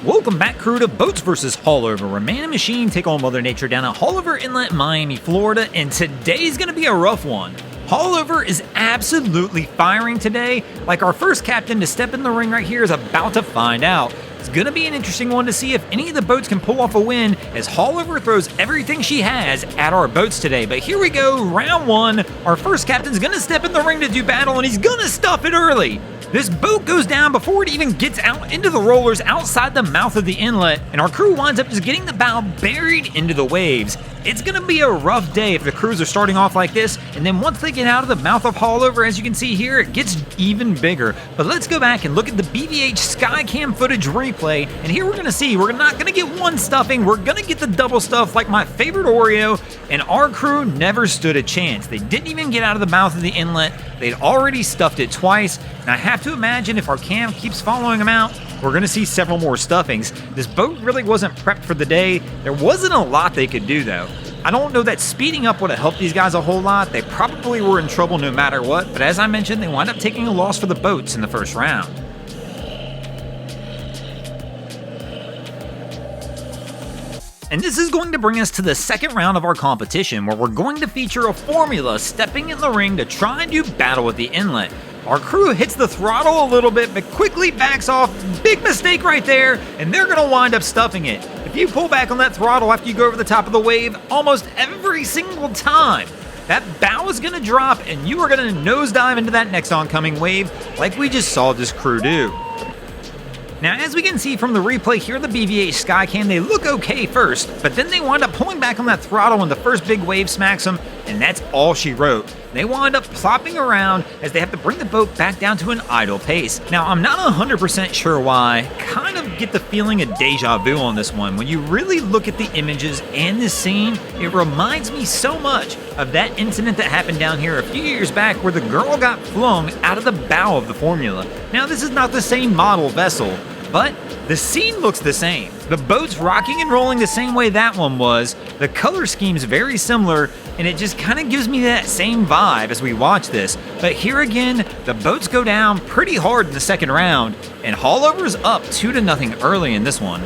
Welcome back, crew, to Boats vs. Haulover, where man and machine take on Mother Nature down at Haulover Inlet, Miami, Florida, and today's gonna be a rough one. Haulover is absolutely firing today, like our first captain to step in the ring right here is about to find out. It's gonna be an interesting one to see if any of the boats can pull off a win, as Haulover throws everything she has at our boats today. But here we go, round one. Our first captain's gonna step in the ring to do battle, and he's gonna stuff it early. This boat goes down before it even gets out into the rollers outside the mouth of the inlet, and our crew winds up just getting the bow buried into the waves. It's gonna be a rough day if the crews are starting off like this, and then once they get out of the mouth of Haulover, as you can see here, it gets even bigger. But let's go back and look at the BVH Skycam footage replay, and here we're gonna see we're not gonna get one stuffing, we're gonna get the double stuff like my favorite Oreo, and our crew never stood a chance. They didn't even get out of the mouth of the inlet, they'd already stuffed it twice, and I have to imagine if our cam keeps following them out, we're gonna see several more stuffings. This boat really wasn't prepped for the day. There wasn't a lot they could do though. I don't know that speeding up would have helped these guys a whole lot. They probably were in trouble no matter what, but as I mentioned, they wound up taking a loss for the boats in the first round. And this is going to bring us to the second round of our competition, where we're going to feature a formula stepping in the ring to try and do battle with the inlet. Our crew hits the throttle a little bit, but quickly backs off. Big mistake right there, and they're gonna wind up stuffing it. If you pull back on that throttle after you go over the top of the wave, almost every single time, that bow is gonna drop, and you are gonna nosedive into that next oncoming wave, like we just saw this crew do. Now, as we can see from the replay here, the BVH Skycam, they look okay first, but then they wind up pulling back on that throttle when the first big wave smacks them, and that's all she wrote. They wind up plopping around as they have to bring the boat back down to an idle pace. Now, I'm not 100% sure why. Kind of get the feeling of deja vu on this one. When you really look at the images and this scene, it reminds me so much of that incident that happened down here a few years back where the girl got flung out of the bow of the Formula. Now, this is not the same model vessel, but the scene looks the same. The boat's rocking and rolling the same way that one was. The color scheme's very similar, and it just kind of gives me that same vibe as we watch this. But here again, the boats go down pretty hard in the second round, and Haulover's up 2-0 early in this one.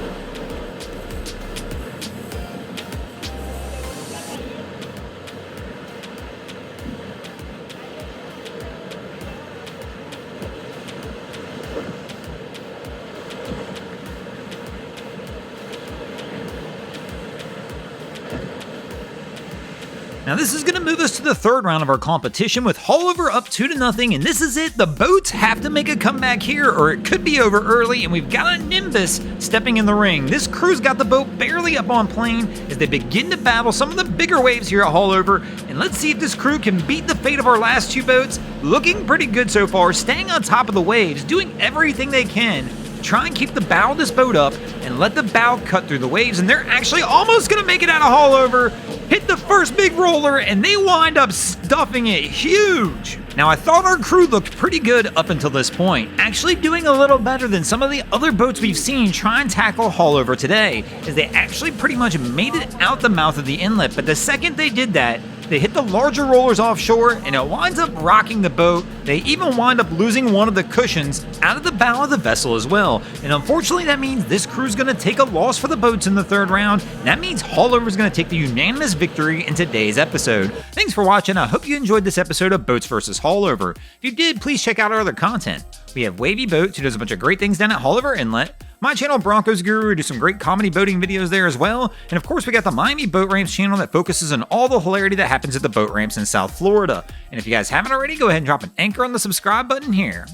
Now this is going to move us to the third round of our competition with Haulover up 2-0, and this is it. The boats have to make a comeback here or it could be over early, and we've got a NIMBUS stepping in the ring. This crew's got the boat barely up on plane as they begin to battle some of the bigger waves here at Haulover, and let's see if this crew can beat the fate of our last two boats. Looking pretty good so far, staying on top of the waves, doing everything they can. Try and keep the bow of this boat up and let the bow cut through the waves, and they're actually almost going to make it out of Haulover. Hit the first big roller, and they wind up stuffing it huge. Now, I thought our crew looked pretty good up until this point, actually doing a little better than some of the other boats we've seen try and tackle Haulover today, as they actually pretty much made it out the mouth of the inlet, but the second they did that, they hit the larger rollers offshore, and it winds up rocking the boat. They even wind up losing one of the cushions out of the bow of the vessel as well. And unfortunately, that means this crew's going to take a loss for the boats in the third round. And that means Haulover's going to take the unanimous victory in today's episode. Thanks for watching. I hope you enjoyed this episode of Boats vs. Haulover. If you did, please check out our other content. We have Wavy Boats, who does a bunch of great things down at Haulover Inlet. My channel, Broncos Guru, who do some great comedy boating videos there as well. And of course, we got the Miami Boat Ramps channel that focuses on all the hilarity that happens at the boat ramps in South Florida. And if you guys haven't already, go ahead and drop an anchor on the subscribe button here.